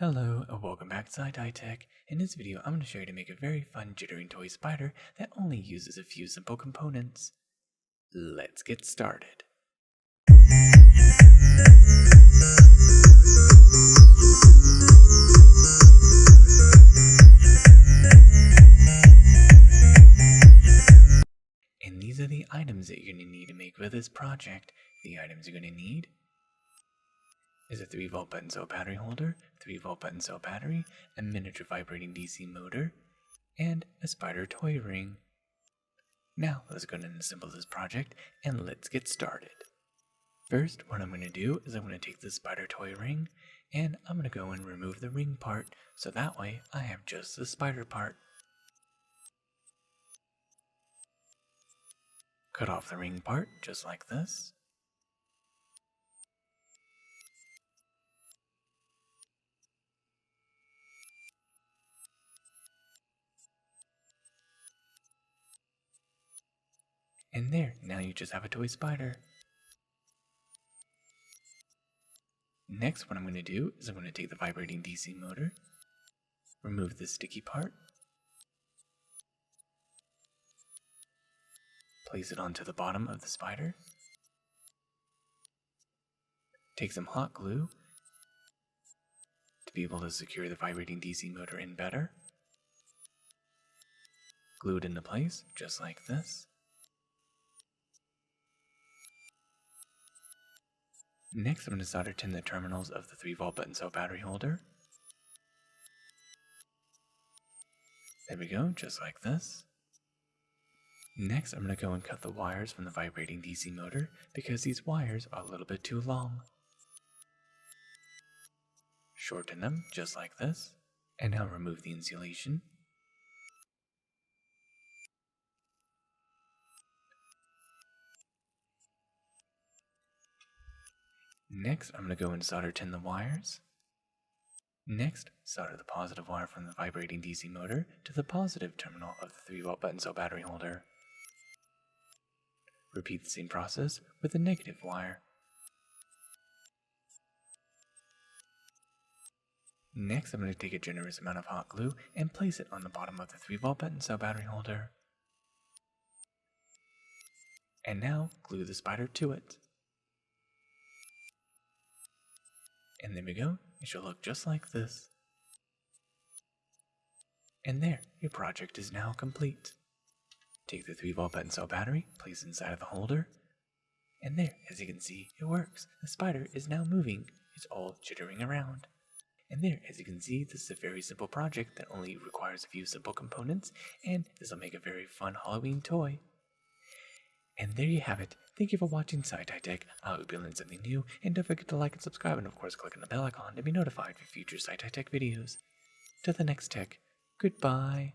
Hello and welcome back to Tech. In this video, I'm going to show you to make a very fun jittering toy spider that only uses a few simple components. Let's get started. And these are the items that you're going to need to make for this project. The items you're going to need is a 3-volt button cell battery holder, 3-volt button cell battery, a miniature vibrating DC motor, and a spider toy ring. Now let's go ahead and assemble this project and let's get started. First, what I'm going to do is I'm going to take the spider toy ring and I'm going to go and remove the ring part so that way I have just the spider part. Cut off the ring part just like this. And there, now you just have a toy spider. Next, what I'm going to do is I'm going to take the vibrating DC motor, remove the sticky part, place it onto the bottom of the spider, take some hot glue to be able to secure the vibrating DC motor in better, glue it into place just like this. Next, I'm going to solder tin the terminals of the 3-volt button cell battery holder. There we go, just like this. Next, I'm going to go and cut the wires from the vibrating DC motor because these wires are a little bit too long. Shorten them just like this, and now remove the insulation. Next, I'm going to go and solder tin the wires. Next, solder the positive wire from the vibrating DC motor to the positive terminal of the 3-volt button cell battery holder. Repeat the same process with the negative wire. Next, I'm going to take a generous amount of hot glue and place it on the bottom of the 3-volt button cell battery holder. And now, glue the spider to it. And there we go, it should look just like this. And there, your project is now complete. Take the 3-volt button cell battery, place it inside of the holder, and there, as you can see, it works. The spider is now moving, it's all jittering around. And there, as you can see, this is a very simple project that only requires a few simple components, and this will make a very fun Halloween toy. And there you have it. Thank you for watching Tech. I hope you learned something new, and don't forget to like and subscribe, and of course click on the bell icon to be notified for future Tech videos. Till the next tech, goodbye.